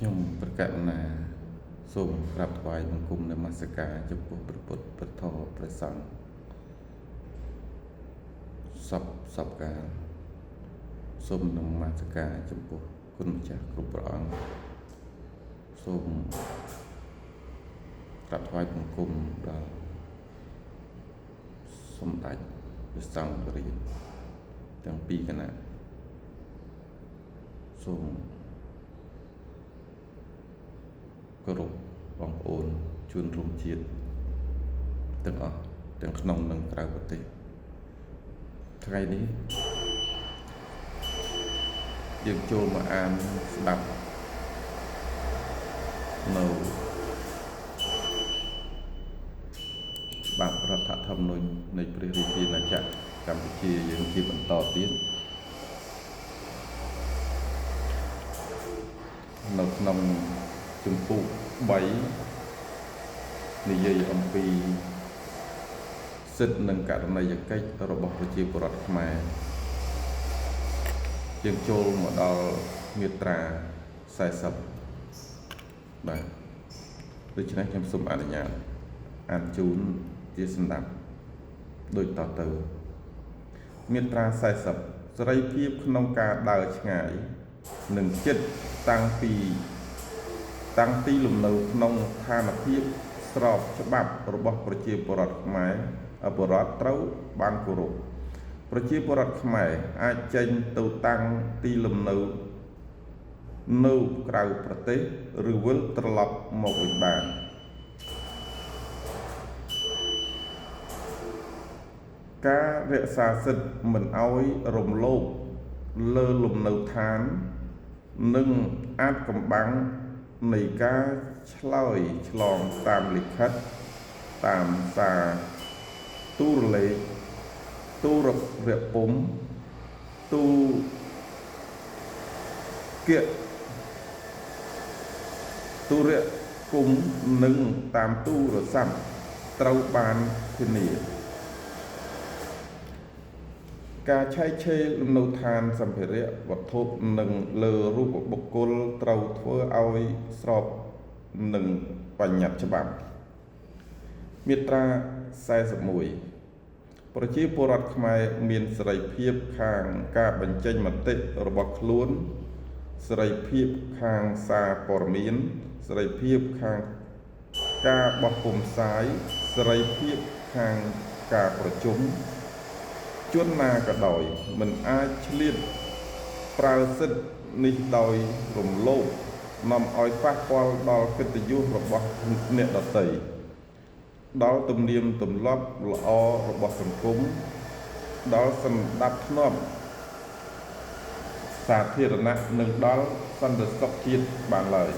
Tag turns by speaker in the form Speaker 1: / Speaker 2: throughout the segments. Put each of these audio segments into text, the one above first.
Speaker 1: ខ្ញុំប្រកាសណាសូមក្រាបថ្វាយបង្គំនមស្ការចំពោះព្រះពុទ្ធព្រះធម៌ព្រះសង្ឃសពកាលសូមនមស្ការចំពោះគុណម្ចាស់គ្រប់ព្រះអង្គសូមក្រាបថ្វាយបង្គំដល់សម្ដេចព្រះសង្ឃរាជទាំងពីរគណៈសូមគោរពបងប្អូនជនរួមជាតិទាំងអស់ទាំងក្នុងនិងក្រៅប្រទេសថ្ងៃនេះយើងចូលមកអានស្ដាប់នៅច្បាប់រដ្ឋធម្មនុញ្ញនៃព្រះរាជាណាចក្រកម្ពុជាយើងជាបន្តទៀតនៅក្នុងជំពូក3និយាយអំពីសិទ្ធិនិងករណីយកិច្ចរបស់ប្រជាពលរដ្ឋខ្មែរយើងចូលមកដល់មាត្រា40បាទដូច្នេះខ្ញុំសូមអនុញ្ញាតអានជូនជាសម្ដាប់ដូចតទៅមាត្រា40សេរីភាពក្នុងការដើរឆ្ងាយនិងចិត្តតាំងទីលំនៅក្នុងស្ថានភាពស្របច្បាប់របស់ប្រជាពលរដ្ឋខ្មែរពលរដ្ឋត្រូវបានគោរពប្រជាពលរដ្ឋខ្មែរអាចចេញទៅតាំងទីលំនៅនៅក្រៅប្រទេសឬវិលត្រឡប់មកវិញបានការរក្សាសិទ្ធិមិនឲ្យរំលោភលើលំនៅឋាននិងអាចកំបាំងនៃការឆ្លើយឆ្លងតាមលិខិតតាមសារទូរលេខទូរពំទូគៈទូរគមនិងតាមទូរស័ព្ទត្រូវបានធានាការឆែកឆេរលំនៅឋានសម្ភារៈវត្ថុនិងលើរូបបុគ្គលត្រូវធ្វើឲ្យស្របនឹងបញ្ញត្តិច្បាប់មាត្រា41ប្រជាពលរដ្ឋខ្មែរមានសេរីភាពខាងការបញ្ចេញមតិរបស់ខ្លួនសេរីភាពខាងសារព័ត៌មានសេរីភាពខាងការបោះពុម្ពផ្សាយសេរីភាពខាងការប្រជុំជនណាក៏ដោយមិនអាចឆ្លៀតប្រើសិទ្ធិនេះដោយរំលោភនាំឲ្យប៉ះពាល់ដល់កិត្តិយសរបស់អ្នកដទៃដល់ទំនៀមទម្លាប់ល្អរបស់សង្គមដល់សណ្ដាប់ធ្នាប់សាធារណៈនិងដល់សន្តិសុខជាតិបានឡើយ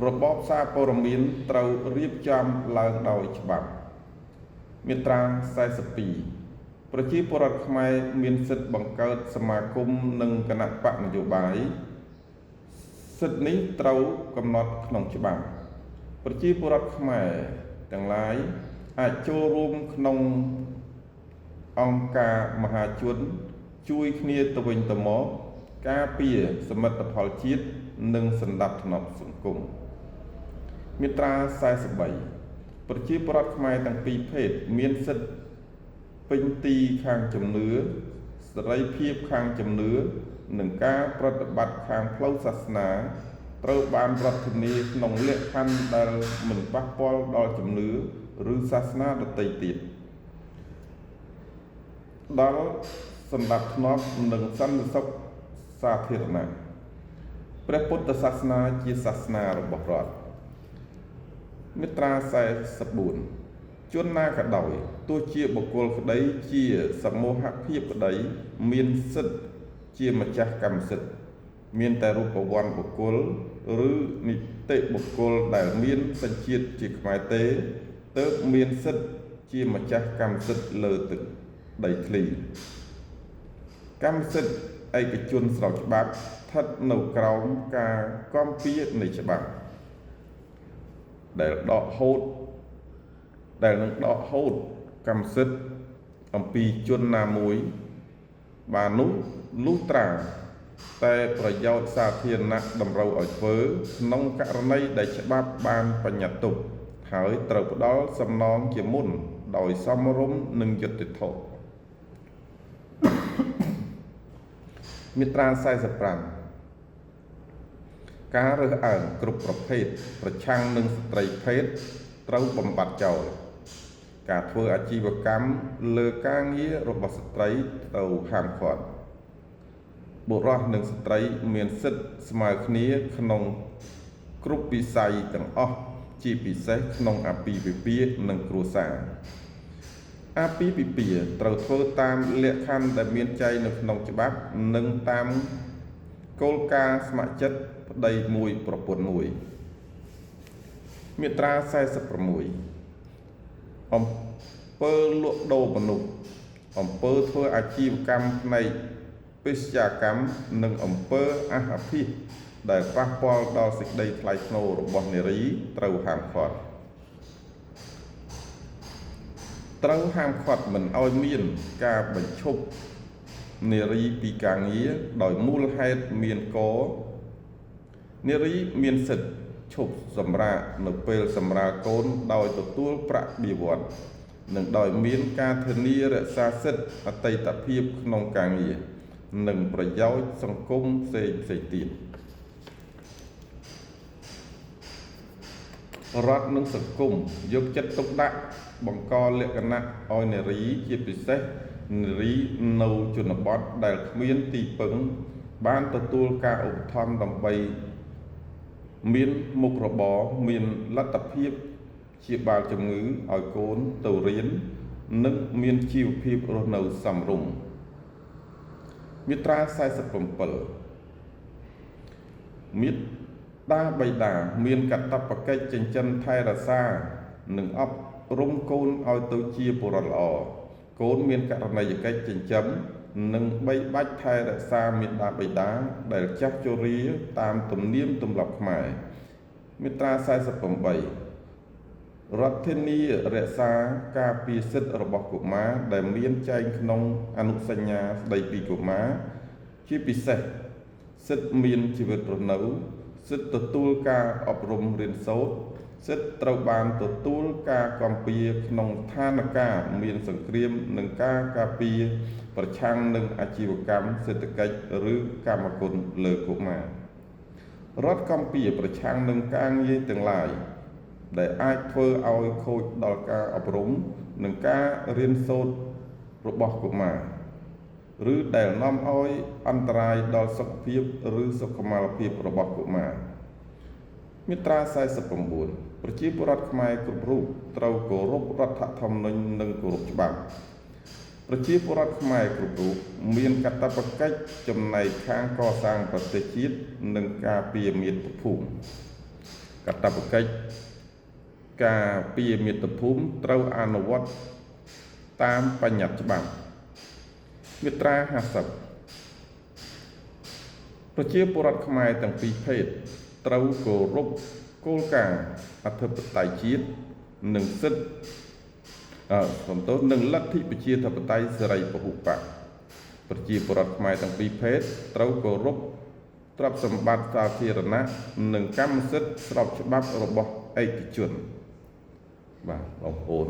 Speaker 1: របបសារព័ត៌មានត្រូវរៀបចំឡើងដោយច្បាប់មាត្រា42ប្រជាពលរដ្ឋខ្មែរមានសិទ្ធិបង្កើតសមាគមនិងគណៈបកនយោបាយសិទ្ធិនេះត្រូវកំណត់ក្នុងច្បាប់ប្រជាពលរដ្ឋខ្មែរទាំងឡាយអាចចូលរួមក្នុងអង្គការមហាជនជួយគ្នាទៅវិញទៅមកការពារសមិទ្ធផលជាតិនិងសណ្ដាប់ធ្នាប់សង្គមមាត្រា43ប្រជាពលរដ្ឋខ្មែរទាំងពីរភេទមានសិទ្ធិពេញទីខាងជំនឿសេរីភាពខាងជំនឿនិងការប្រតិបត្តិខាងផ្លូវសាសនាត្រូវបានរដ្ឋធានាក្នុងលក្ខខណ្ឌដែលមិនប៉ះពាល់ដល់ជំនឿឬសាសនាដទៃទៀតដល់សណ្ដាប់ធ្នាប់និងសន្តិសុខសាធារណៈព្រះពុទ្ធសាសនាជាសាសនារបស់រដ្ឋមាត្រា44ជនណាក៏ដោយទោះជាបុគ្គលក្តីជាសមូហភាពក្តីមានសិទ្ធិជាម្ចាស់កម្មសិទ្ធិមានតែរូបវ័ន្តបុគ្គលឬនីតិបុគ្គលដែលមានសញ្ជាតិជាខ្មែរទេទើបមានសិទ្ធិជាម្ចាស់កម្មសិទ្ធិលើទឹកដីធ្លីកម្មសិទ្ធិឯកជនស្របច្បាប់ស្ថិតនៅក្រោមការគាំពារនៃច្បាប់ដែលនឹងដកហូតកម្មសិទ្ធិអំពីជនណាមួយបាននោះលុះត្រា តែប្រយោជន៍សាធារណៈតម្រូវឲ្យធ្វើក្នុងករណីដែលច្បាប់បានបញ្ញត្តិទុកហើយត្រូវផ្ដល់សំណងជាមុនដោយសមរម្យនិងយុត្តិធម៌មាត្រា45ការរើសអើងគ្រប់ប្រភេទប្រឆាំងនឹងស្ត្រីភេទត្រូវបំបត្តិចោលការធ្វើអាជីវកម្មលើការងាររបស់ស្ត្រីត្រូវហាមឃាត់បុរសនិងស្ត្រីមានសិទ្ធិស្មើគ្នាក្នុងគ្រប់វិស័យទាំងអស់ជាពិសេសក្នុងអាពាហ៍ពិពាហ៍និងគ្រួសារអាពាហ៍ពិពាហ៍ត្រូវធ្វើតាមលក្ខខណ្ឌដែលមានចែងនៅក្នុងច្បាប់និងតាមគោលការណ៍ស្ម័គ្រចិត្តប្តីមួយប្រពន្ធមួយមាត្រា46អំពើលក់ដូរមនុស្សអំពើធ្វើអាជីវកម្មផ្នែកបេសកកម្មនិងអំពើអះអាភាសដែលប៉ះពាល់ដល់សេចក្តីថ្លៃថ្នូររបស់នារីត្រូវហាមឃាត់មិនឲ្យមានការបញ្ឈប់នារីពីការងារដោយមូលហេតុមានកនារីមានសិទ្ធិឈប់សម្រាកនៅពេលសម្រាលកូនដោយទទួលប្រាក់បៀវត្សនិងដោយមានការធានារក្សាសិទ្ធិអតីតភាពក្នុងការងារនិងប្រយោជន៍សង្គមផ្សេងទៀតរដ្ឋនិងសង្គមយកចិត្តទុកដាក់បង្កលក្ខណៈឲ្យនារីជាពិសេសនារីនៅជនបទដែលគ្មានទីពឹងបានទទួលការឧបត្ថម្ភដើម្បីមានមុខរបរមានលទ្ធភាពជាបាល់ជំងឺឲ្យកូនទៅរៀននិងមានជីវភាពរស់នៅសមរម្យមាត្រា47មាតាបិតាមានកាតព្វកិច្ចចិញ្ចឹមថែរក្សានិងអប់រំកូនឲ្យទៅជាបុរសល្អកូនមានករណីយកិច្ចចិញ្ចឹមនិងបីបាច់ថែរក្សាមាតាបិតាដែលចាស់ជរាតាមទំនៀមទម្លាប់ខ្មែរមាត្រា48រដ្ឋធានារក្សាការពារសិទ្ធិរបស់កុមារដែលមានចែងក្នុងអនុសញ្ញាស្តីពីកុមារជាពិសេសសិទ្ធិមានជីវិតរស់នៅសិទ្ធិទទួលការអប់រំរៀនសូត្រសិទ្ធិត្រូវបានទទួលការគាំពារក្នុងស្ថានភាពមានសង្គ្រាមនិងការការពារប្រឆាំងនឹងអាជីវកម្មសេដ្ឋកិច្ចឬកម្មគុណលើកុមាររដ្ឋគាំពារប្រឆាំងនឹងការងារទាំងឡាយដែលអាចធ្វើឲ្យខូចដល់ការអប់រំនិងការរៀនសូត្ររបស់កុមារឬដែលនាំឲ្យអន្តរាយដល់សុខភាពឬសុខុមាលភាពរបស់កុមារមាត្រា49ប្រជាពលរដ្ឋខ្មែរគ្រប់រូបត្រូវគោរពរដ្ឋធម្មនុញ្ញនិងគោរពច្បាប់ប្រជាពលរដ្ឋខ្មែរគ្រប់រូបមានកាតព្វកិច្ចចំណែកខាងកសាងប្រទេសជាតិនិងការពារមាតុភូមិកាតព្វកិច្ចការពារមាតុភូមិត្រូវអនុវត្តតាមបញ្ញត្តិច្បាប់មាត្រា50ប្រជាពលរដ្ឋខ្មែរទាំងពីរភេទត្រូវគោរពគោលការណ៍អធិបតេយ្យជាតិនិងសិទ្ធិនិងលទ្ធិប្រជាធិបតេយ្យសេរីពហុបកប្រជាពលរដ្ឋខ្មែរទាំងពីរភេទត្រូវគោរពទ្រព្យសម្បត្តិសាធារណៈនិងកម្មសិទ្ធិស្របច្បាប់របស់ឯកជនបាទបងប្អូន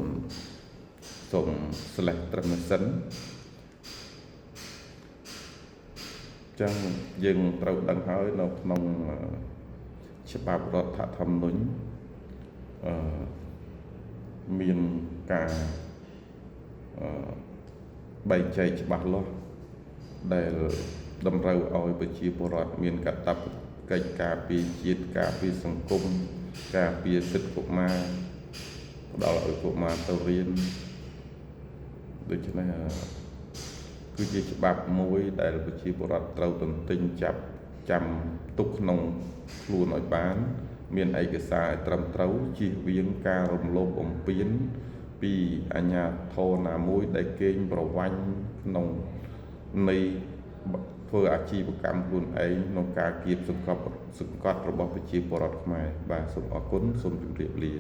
Speaker 1: សូមស្លេះត្រឹមនេះសិនចឹងយើងត្រូវដឹងហើយនៅក្នុងច្បាប់រដ្ឋធម្មនុញ្ញមានការបែងចែកច្បាស់លាស់ដែលតម្រូវឲ្យប្រជាពលរដ្ឋមានកាតព្វកិច្ចការពារជាតិការពារសង្គមការពារសិទ្ធិកុមារផ្ដល់ឲ្យកុមារទៅរៀនដូច្នេះគឺជាច្បាប់មួយដែលប្រជាពលរដ្ឋត្រូវទន្ទិញចាំទុកក្នុងខ្លួនឲ្យបានមានឯកសារឲ្យត្រឹមត្រូវជៀសវាងការរំលោភបំពានពីអាជ្ញាធរណាមួយដែលកេងប្រវ័ញ្ចក្នុងនៃធ្វើអាជីវកម្មខ្លួនឯងក្នុងការគៀបសង្កត់របស់ប្រជាពលរដ្ឋខ្មែរបាទសូមអរគុណសូមជម្រាបលា